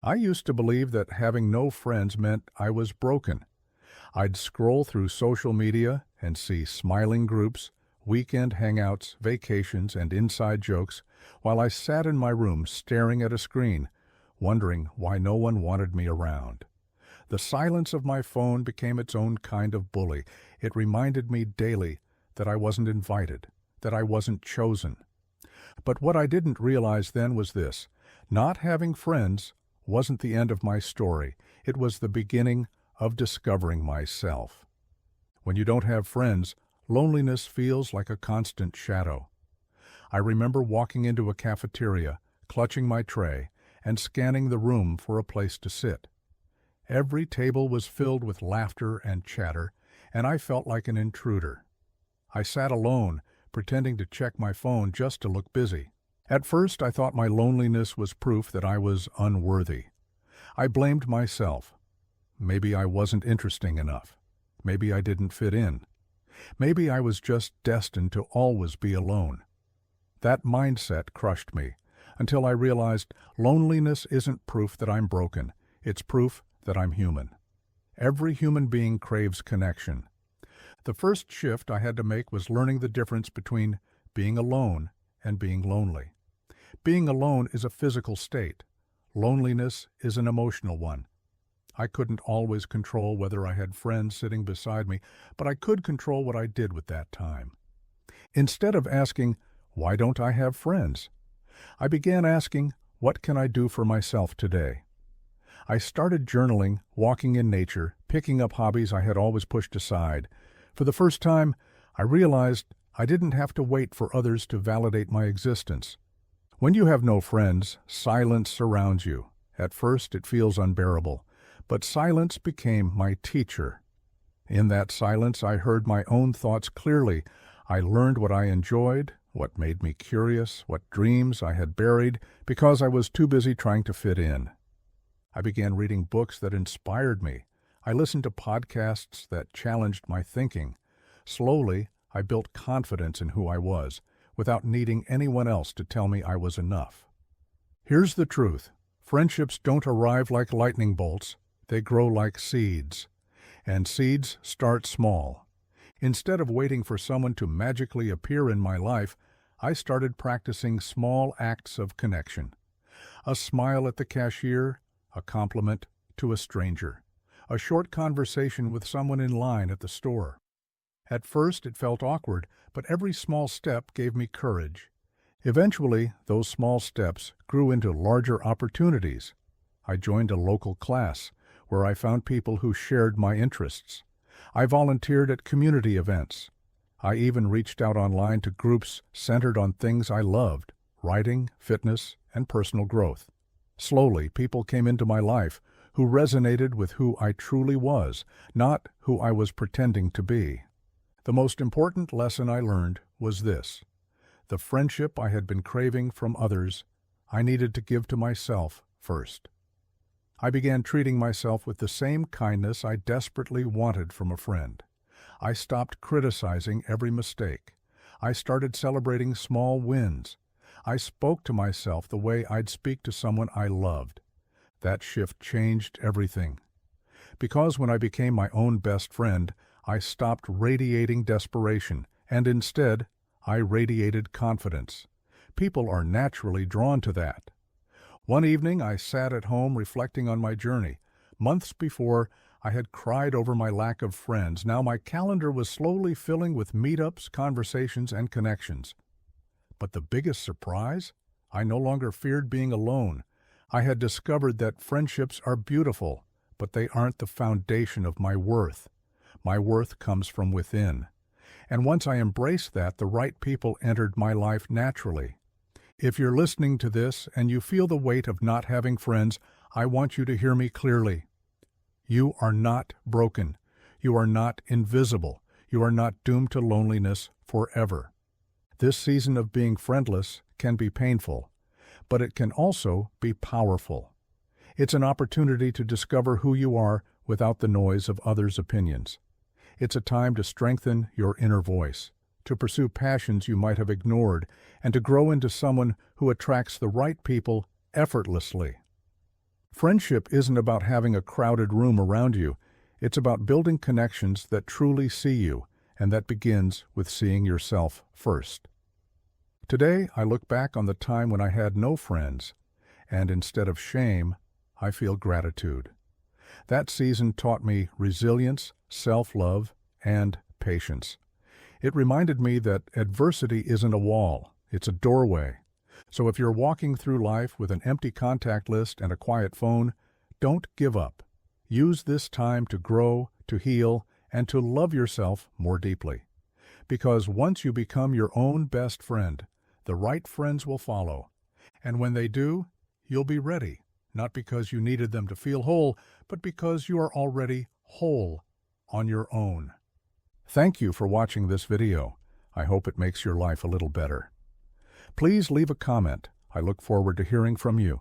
I used to believe that having no friends meant I was broken. I'd scroll through social media and see smiling groups, weekend hangouts, vacations, and inside jokes while I sat in my room staring at a screen, wondering why no one wanted me around. The silence of my phone became its own kind of bully. It reminded me daily that I wasn't invited, that I wasn't chosen. But what I didn't realize then was this: not having friends wasn't the end of my story. It was the beginning of discovering myself. When you don't have friends, loneliness feels like a constant shadow. I remember walking into a cafeteria, clutching my tray, and scanning the room for a place to sit. Every table was filled with laughter and chatter, and I felt like an intruder. I sat alone, pretending to check my phone just to look busy. At first, I thought my loneliness was proof that I was unworthy. I blamed myself. Maybe I wasn't interesting enough. Maybe I didn't fit in. Maybe I was just destined to always be alone. That mindset crushed me, until I realized loneliness isn't proof that I'm broken. It's proof that I'm human. Every human being craves connection. The first shift I had to make was learning the difference between being alone and being lonely. Being alone is a physical state. Loneliness is an emotional one. I couldn't always control whether I had friends sitting beside me, but I could control what I did with that time. Instead of asking, "Why don't I have friends?" I began asking, "What can I do for myself today?" I started journaling, walking in nature, picking up hobbies I had always pushed aside. For the first time, I realized I didn't have to wait for others to validate my existence. When you have no friends, silence surrounds you. At first, it feels unbearable, but silence became my teacher. In that silence, I heard my own thoughts clearly. I learned what I enjoyed, what made me curious, what dreams I had buried because I was too busy trying to fit in. I began reading books that inspired me. I listened to podcasts that challenged my thinking. Slowly, I built confidence in who I was, without needing anyone else to tell me I was enough. Here's the truth. Friendships don't arrive like lightning bolts. They grow like seeds. And seeds start small. Instead of waiting for someone to magically appear in my life, I started practicing small acts of connection. A smile at the cashier, a compliment to a stranger, a short conversation with someone in line at the store. At first it felt awkward, but every small step gave me courage. Eventually, those small steps grew into larger opportunities. I joined a local class, where I found people who shared my interests. I volunteered at community events. I even reached out online to groups centered on things I loved: writing, fitness, and personal growth. Slowly, people came into my life who resonated with who I truly was, not who I was pretending to be. The most important lesson I learned was this: the friendship I had been craving from others, I needed to give to myself first. I began treating myself with the same kindness I desperately wanted from a friend. I stopped criticizing every mistake. I started celebrating small wins. I spoke to myself the way I'd speak to someone I loved. That shift changed everything. Because when I became my own best friend, I stopped radiating desperation, and instead, I radiated confidence. People are naturally drawn to that. One evening, I sat at home reflecting on my journey. Months before, I had cried over my lack of friends. Now my calendar was slowly filling with meetups, conversations, and connections. But the biggest surprise? I no longer feared being alone. I had discovered that friendships are beautiful, but they aren't the foundation of my worth. My worth comes from within. And once I embraced that, the right people entered my life naturally. If you're listening to this and you feel the weight of not having friends, I want you to hear me clearly. You are not broken. You are not invisible. You are not doomed to loneliness forever. This season of being friendless can be painful, but it can also be powerful. It's an opportunity to discover who you are without the noise of others' opinions. It's a time to strengthen your inner voice, to pursue passions you might have ignored, and to grow into someone who attracts the right people effortlessly. Friendship isn't about having a crowded room around you. It's about building connections that truly see you, and that begins with seeing yourself first. Today, I look back on the time when I had no friends, and instead of shame, I feel gratitude. That season taught me resilience, self-love, and patience. It reminded me that adversity isn't a wall, it's a doorway. So if you're walking through life with an empty contact list and a quiet phone, don't give up. Use this time to grow, to heal, and to love yourself more deeply. Because once you become your own best friend, the right friends will follow. And when they do, you'll be ready, not because you needed them to feel whole, but because you are already whole on your own. Thank you for watching this video. I hope it makes your life a little better. Please leave a comment. I look forward to hearing from you.